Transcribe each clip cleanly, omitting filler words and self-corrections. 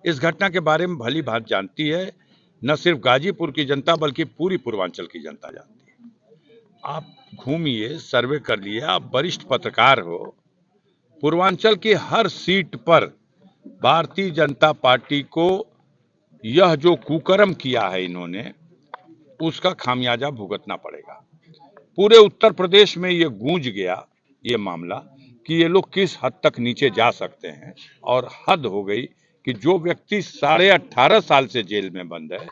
इस घटना के बारे में भली भांति जानती है, न सिर्फ गाजीपुर की जनता बल्कि पूरी पूर्वांचल की जनता जानती है। आप घूमिए, सर्वे कर लिए, आप वरिष्ठ पत्रकार हो। पूर्वांचल की हर सीट पर भारतीय जनता पार्टी को यह जो कुकर्म किया है इन्होंने, उसका खामियाजा भुगतना पड़ेगा। पूरे उत्तर प्रदेश में ये गूंज गया ये मामला कि ये लोग किस हद तक नीचे जा सकते हैं, और हद हो गई कि जो व्यक्ति 18.5 साल से जेल में बंद है,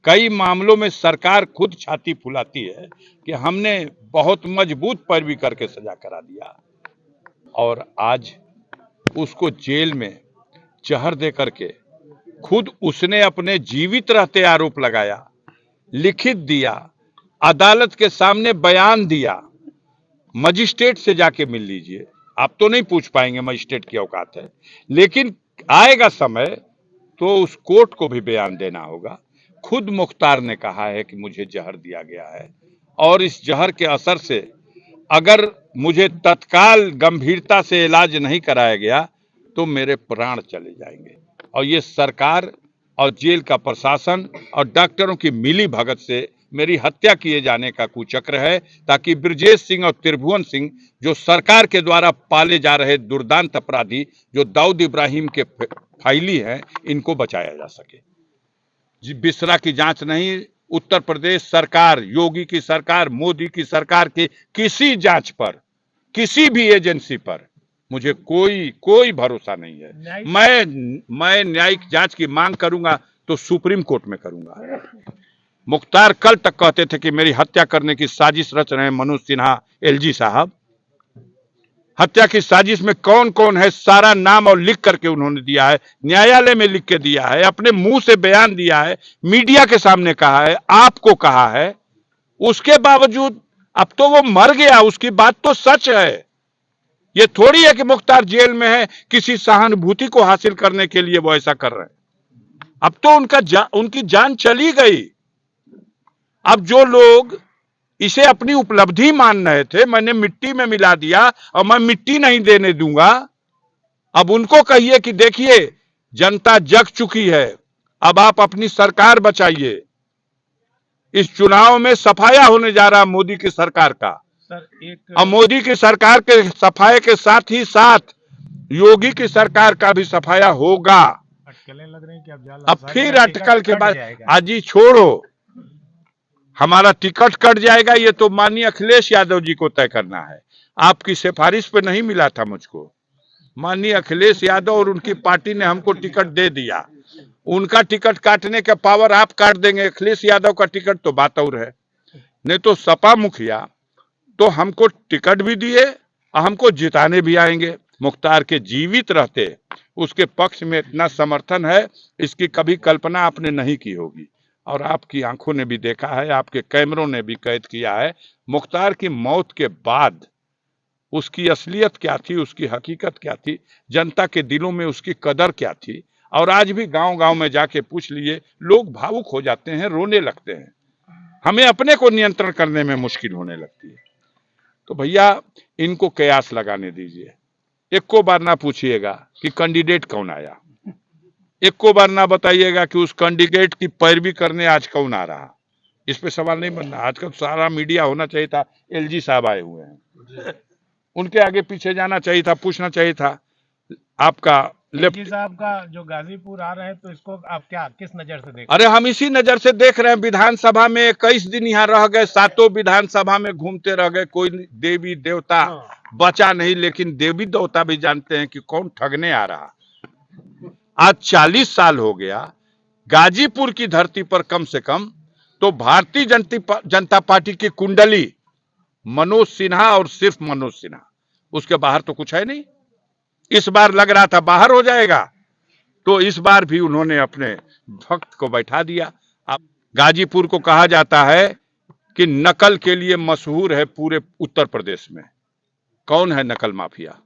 कई मामलों में सरकार खुद छाती फुलाती है कि हमने बहुत मजबूत पैरवी करके सजा करा दिया, और आज उसको जेल में जहर दे करके खुद उसने अपने जीवित रहते आरोप लगाया, लिखित दिया, अदालत के सामने बयान दिया। मजिस्ट्रेट से जाके मिल लीजिए, आप तो नहीं पूछ पाएंगे, मजिस्ट्रेट की औकात है, लेकिन आएगा समय तो उस कोर्ट को भी बयान देना होगा। खुद मुख्तार ने कहा है कि मुझे जहर दिया गया है, और इस जहर के असर से अगर मुझे तत्काल गंभीरता से इलाज नहीं कराया गया तो मेरे प्राण चले जाएंगे। और ये सरकार और जेल का प्रशासन और डॉक्टरों की मिली भगत से मेरी हत्या किए जाने का कुचक्र है, ताकि ब्रजेश सिंह और त्रिभुवन सिंह, जो सरकार के द्वारा पाले जा रहे दुर्दांत अपराधी, जो दाऊद इब्राहिम के फाइली हैं, इनको बचाया जा सके। बिसरा की जांच नहीं, उत्तर प्रदेश सरकार, योगी की सरकार, मोदी की सरकार की किसी जांच पर, किसी भी एजेंसी पर मुझे कोई भरोसा नहीं है। मैं न्यायिक जांच की मांग करूंगा तो सुप्रीम कोर्ट में करूंगा। मुख्तार कल तक कहते थे कि मेरी हत्या करने की साजिश रच रहे हैं मनोज सिन्हा, एलजी साहब। हत्या की साजिश में कौन कौन है, सारा नाम और लिख करके उन्होंने दिया है, न्यायालय में लिख के दिया है, अपने मुंह से बयान दिया है, मीडिया के सामने कहा है, आपको कहा है। उसके बावजूद अब तो वो मर गया, उसकी बात तो सच है। ये थोड़ी है कि मुख्तार जेल में है किसी सहानुभूति को हासिल करने के लिए वो ऐसा कर रहे हैं। अब तो उनकी जान चली गई। अब जो लोग इसे अपनी उपलब्धि मान रहे थे, मैंने मिट्टी में मिला दिया और मैं मिट्टी नहीं देने दूंगा, अब उनको कहिए कि देखिए जनता जग चुकी है, अब आप अपनी सरकार बचाइए। इस चुनाव में सफाया होने जा रहा मोदी की सरकार का, और मोदी की सरकार के सफाये के साथ ही साथ योगी की सरकार का भी सफाया होगा। अटकलें लग रही कि अब फिर अटकल के बाद आज ही छोड़ो, हमारा टिकट कट जाएगा, ये तो माननीय अखिलेश यादव जी को तय करना है। आपकी सिफारिश पे नहीं मिला था मुझको, माननीय अखिलेश यादव और उनकी पार्टी ने हमको टिकट दे दिया। उनका टिकट काटने का पावर आप काट देंगे, अखिलेश यादव का टिकट तो बात और है। नहीं तो सपा मुखिया तो हमको टिकट भी दिए और हमको जिताने भी आएंगे। मुख्तार के जीवित रहते उसके पक्ष में इतना समर्थन है, इसकी कभी कल्पना आपने नहीं की होगी, और आपकी आंखों ने भी देखा है, आपके कैमरों ने भी कैद किया है। मुख्तार की मौत के बाद उसकी असलियत क्या थी, उसकी हकीकत क्या थी, जनता के दिलों में उसकी कदर क्या थी। और आज भी गांव-गांव में जाके पूछ लिए, लोग भावुक हो जाते हैं, रोने लगते हैं। हमें अपने को नियंत्रण करने में मुश्किल होने लगती है। तो भैया इनको कयास लगाने दीजिए। एक को बार ना पूछिएगा कि कैंडिडेट कौन आया, एक को बार ना बताइएगा कि उस कैंडिडेट की पैरवी करने आज कौन आ रहा। इस पे सवाल नहीं बनना। आजकल सारा मीडिया होना चाहिए था, एलजी साहब आए हुए हैं, उनके आगे पीछे जाना चाहिए था, पूछना चाहिए था। आपका एलजी साहब का जो गाजीपुर आ रहे हैं, तो इसको आप क्या किस नजर से देख? अरे हम इसी नजर से देख रहे हैं। विधानसभा में 21 दिन यहाँ रह गए, सातों विधानसभा में घूमते रह गए, कोई देवी देवता बचा नहीं। लेकिन देवी देवता भी जानते हैं कि कौन ठगने आ रहा। आज 40 साल हो गया, गाजीपुर की धरती पर कम से कम तो भारतीय जनता पार्टी की कुंडली मनोज सिन्हा और सिर्फ मनोज सिन्हा, उसके बाहर तो कुछ है नहीं। इस बार लग रहा था बाहर हो जाएगा, तो इस बार भी उन्होंने अपने भक्त को बैठा दिया। अब गाजीपुर को कहा जाता है कि नकल के लिए मशहूर है पूरे उत्तर प्रदेश में। कौन है नकल माफिया,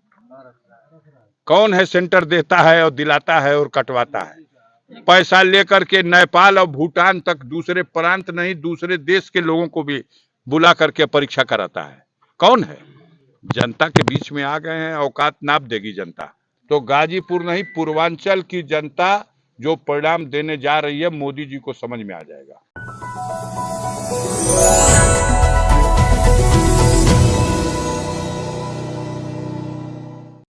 कौन है सेंटर देता है और दिलाता है और कटवाता है, पैसा लेकर के नेपाल और भूटान तक दूसरे प्रांत नहीं दूसरे देश के लोगों को भी बुला करके परीक्षा कराता है। कौन है? जनता के बीच में आ गए हैं, औकात नाप देगी जनता। तो गाजीपुर नहीं पूर्वांचल की जनता जो परिणाम देने जा रही है मोदी जी को समझ में आ जाएगा।